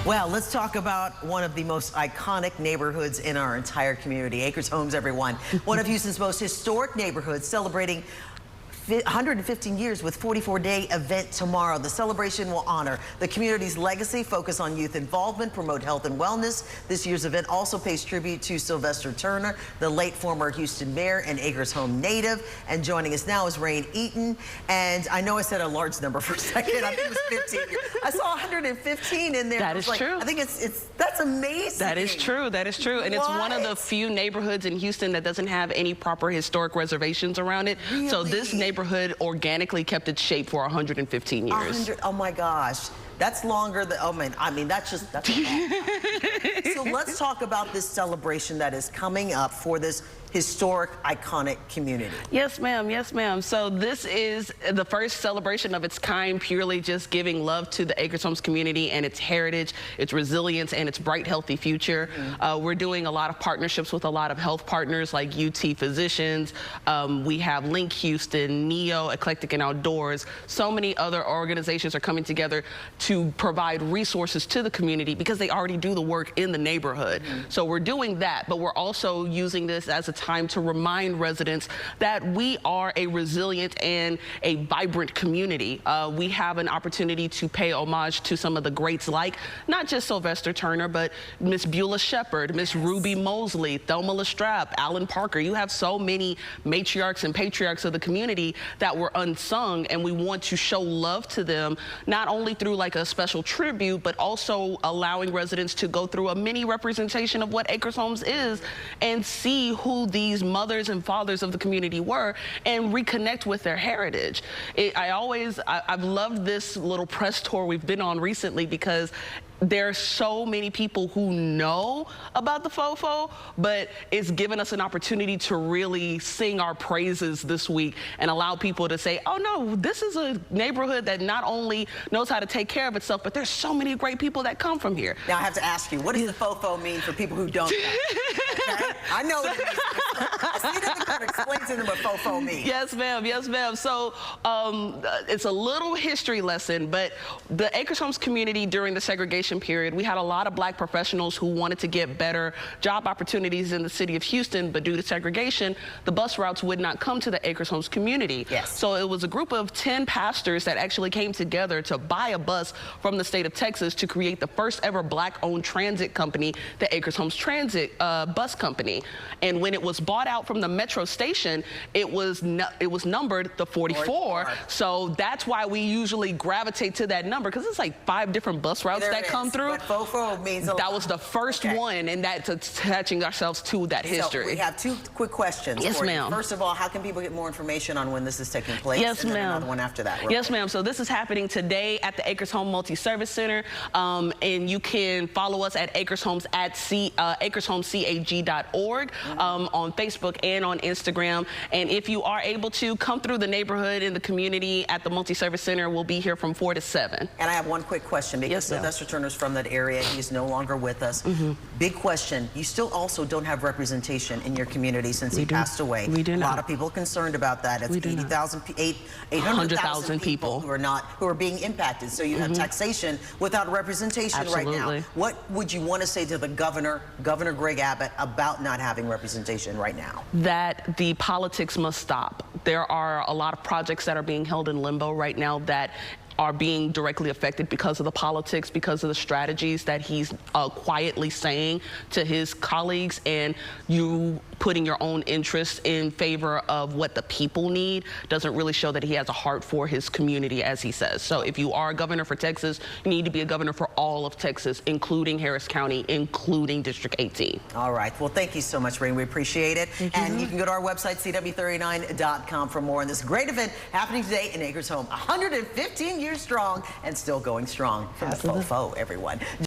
Well, let's talk about one of the most iconic neighborhoods in our entire community. Acres Homes, everyone. One of Houston's most historic neighborhoods, celebrating 115 years with 44-day event tomorrow. The celebration will honor the community's legacy, focus on youth involvement, promote health and wellness. This year's event also pays tribute to Sylvester Turner, the late former Houston mayor and Acres Home native. And joining us now is Rain Eaton. And I know I said a large number for a second. I think it was 15. I saw 115 in there. That is true. I think that's amazing. That is true. That is true. And it's one of the few neighborhoods in Houston that doesn't have any proper historic reservations around it. Really? So this neighborhood organically kept its shape for 115 years. Oh my gosh. That's longer than, oh man, I mean, that's a lot. So let's talk about this celebration that is coming up for this historic, iconic community. Yes, ma'am. Yes, ma'am. So this is the first celebration of its kind, purely just giving love to the Acres Homes community and its heritage, its resilience, and its bright, healthy future. We're doing a lot of partnerships with a lot of health partners like UT Physicians. We have Link Houston, NEO, Eclectic and Outdoors. So many other organizations are coming together to provide resources to the community because they already do the work in the neighborhood. So we're doing that, but we're also using this as a time to remind residents that we are a resilient and a vibrant community. We have an opportunity to pay homage to some of the greats, like not just Sylvester Turner, but Miss Beulah Shepard, Miss Ruby Mosley, Thelma Lestrap, Alan Parker. You have so many matriarchs and patriarchs of the community that were unsung, and we want to show love to them, not only through like a special tribute, but also allowing residents to go through a mini representation of what Acres Homes is and see who these mothers and fathers of the community were and reconnect with their heritage. I've loved this little press tour we've been on recently because there are so many people who know about the FOFO, but it's given us an opportunity to really sing our praises this week and allow people to say, oh no, this is a neighborhood that not only knows how to take care of itself, but there's so many great people that come from here. Now I have to ask you, what does the FOFO mean for people who don't know? Okay? I know what it means. I see that kind of explain to them what FOFO means. Yes, ma'am. Yes, ma'am. So it's a little history lesson, but the Acres Homes community during the segregation period, we had a lot of black professionals who wanted to get better job opportunities in the city of Houston, but due to segregation, the bus routes would not come to the Acres Homes community. Yes. So it was a group of 10 pastors that actually came together to buy a bus from the state of Texas to create the first ever black-owned transit company, the Acres Homes Transit Bus Company. And when it was bought out from the metro station, it was numbered the 44. So that's why we usually gravitate to that number, because it's like 5 different bus routes that come through. But FOFO means a lot. That was the first one, and that's attaching ourselves to that history. So we have 2 quick questions. Yes, ma'am. First of all, how can people get more information on when this is taking place? Yes, ma'am. And then another one after that. Yes, ma'am. So this is happening today at the Acres Home Multi-Service Center, and you can follow us at Acres Homes at acreshomecag.org on Facebook and on Instagram. And if you are able to come through the neighborhood in the community at the Multi-Service Center, we'll be here from 4 to 7. And I have one quick question, because Sylvester Turner's from that area. He's no longer with us. Big question. You still also don't have representation in your community since he passed away. We do not. A lot of people concerned about that. It's 800,000 people who are being impacted. So you have taxation without representation right now. What would you want to say to the governor, Governor Greg Abbott, about not having representation right now? That the politics must stop. There are a lot of projects that are being held in limbo right now that are being directly affected because of the politics, because of the strategies that he's quietly saying to his colleagues, and you putting your own interests in favor of what the people need doesn't really show that he has a heart for his community, as he says. So if you are a governor for Texas, you need to be a governor for all of Texas, including Harris County, including District 18. All right. Well, thank you so much, Rain. We appreciate it. And you can go to our website, CW39.com, for more on this great event happening today in Acres Home. 115 years strong and still going strong from the FOFO, everyone.